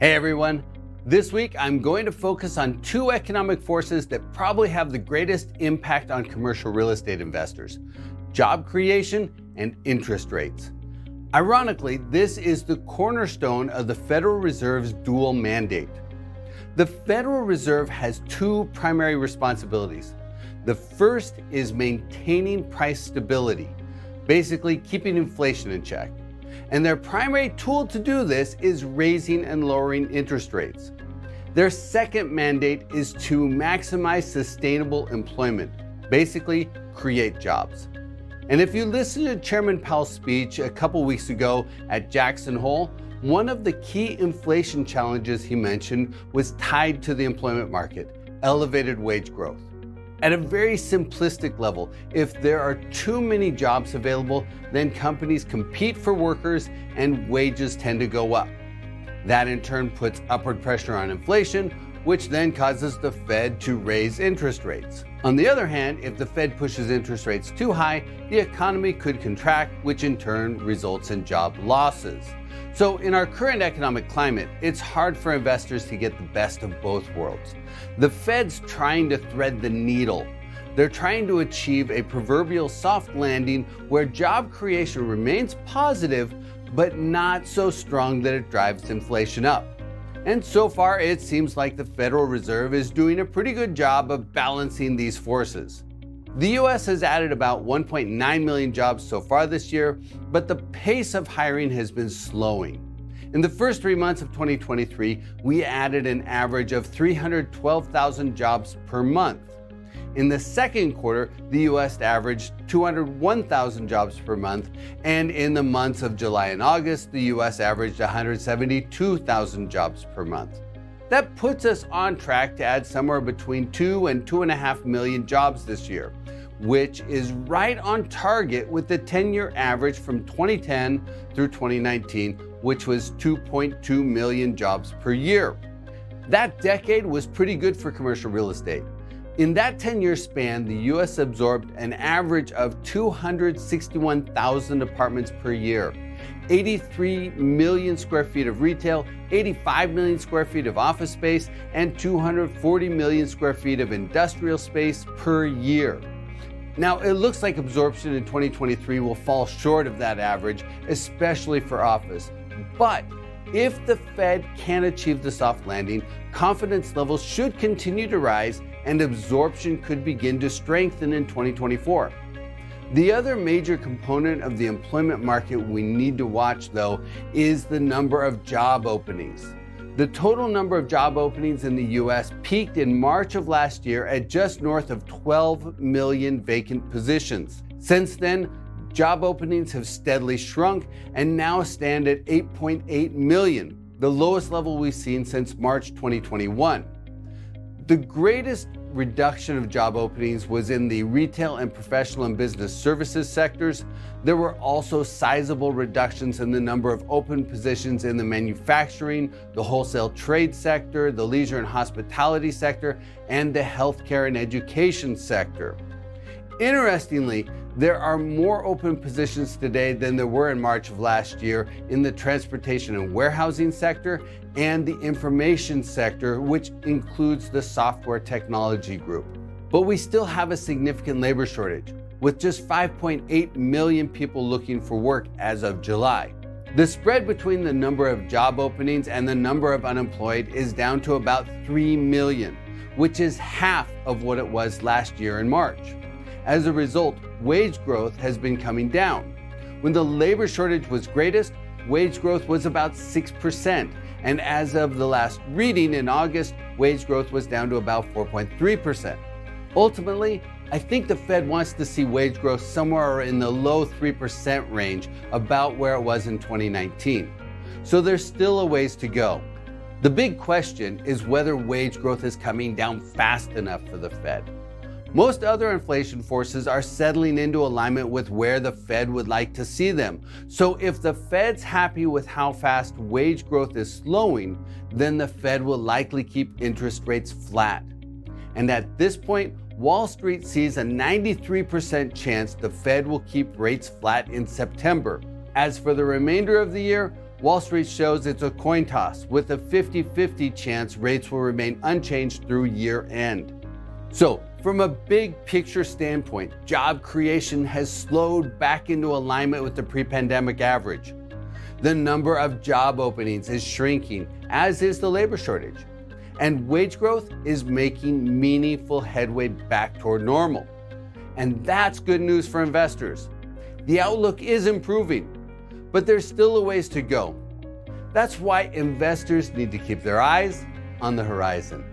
Hey everyone, this week I'm going to focus on two economic forces that probably have the greatest impact on commercial real estate investors: job creation and interest rates. Ironically, this is the cornerstone of the Federal Reserve's dual mandate. The Federal Reserve has two primary responsibilities. The first is maintaining price stability, basically keeping inflation in check. And their primary tool to do this is raising and lowering interest rates. Their second mandate is to maximize sustainable employment, basically create jobs. And if you listen to Chairman Powell's speech a couple weeks ago at Jackson Hole, one of the key inflation challenges he mentioned was tied to the employment market: elevated wage growth. At a very simplistic level, if there are too many jobs available, then companies compete for workers and wages tend to go up. That in turn puts upward pressure on inflation, which then causes the Fed to raise interest rates. On the other hand, if the Fed pushes interest rates too high, the economy could contract, which in turn results in job losses. So in our current economic climate, it's hard for investors to get the best of both worlds. The Fed's trying to thread the needle. They're trying to achieve a proverbial soft landing where job creation remains positive, but not so strong that it drives inflation up. And so far, it seems like the Federal Reserve is doing a pretty good job of balancing these forces. The US has added about 1.9 million jobs so far this year, but the pace of hiring has been slowing. In the first 3 months of 2023, we added an average of 312,000 jobs per month. In the second quarter, the US averaged 201,000 jobs per month, and in the months of July and August, the US averaged 172,000 jobs per month. That puts us on track to add somewhere between 2 and 2.5 million jobs this year, which is right on target with the 10-year average from 2010 through 2019, which was 2.2 million jobs per year. That decade was pretty good for commercial real estate. In that 10-year span, the US absorbed an average of 261,000 apartments per year, 83 million square feet of retail, 85 million square feet of office space, and 240 million square feet of industrial space per year. Now, it looks like absorption in 2023 will fall short of that average, especially for office. But if the Fed can achieve the soft landing, confidence levels should continue to rise and absorption could begin to strengthen in 2024. The other major component of the employment market we need to watch, though, is the number of job openings. The total number of job openings in the US peaked in March of last year at just north of 12 million vacant positions. Since then, job openings have steadily shrunk and now stand at 8.8 million, the lowest level we've seen since March 2021. The greatest reduction of job openings was in the retail and professional and business services sectors. There were also sizable reductions in the number of open positions in the manufacturing, the wholesale trade sector, the leisure and hospitality sector, and the healthcare and education sector. Interestingly, there are more open positions today than there were in March of last year in the transportation and warehousing sector and the information sector, which includes the software technology group. But we still have a significant labor shortage, with just 5.8 million people looking for work as of July. The spread between the number of job openings and the number of unemployed is down to about 3 million, which is half of what it was last year in March. As a result, wage growth has been coming down. When the labor shortage was greatest, wage growth was about 6%, and as of the last reading in August, wage growth was down to about 4.3%. Ultimately, I think the Fed wants to see wage growth somewhere in the low 3% range, about where it was in 2019. So there's still a ways to go. The big question is whether wage growth is coming down fast enough for the Fed. Most other inflation forces are settling into alignment with where the Fed would like to see them. So if the Fed's happy with how fast wage growth is slowing, then the Fed will likely keep interest rates flat. And at this point, Wall Street sees a 93% chance the Fed will keep rates flat in September. As for the remainder of the year, Wall Street shows it's a coin toss with a 50-50 chance rates will remain unchanged through year end. So, from a big picture standpoint, job creation has slowed back into alignment with the pre-pandemic average. The number of job openings is shrinking, as is the labor shortage. And wage growth is making meaningful headway back toward normal. And that's good news for investors. The outlook is improving, but there's still a ways to go. That's why investors need to keep their eyes on the horizon.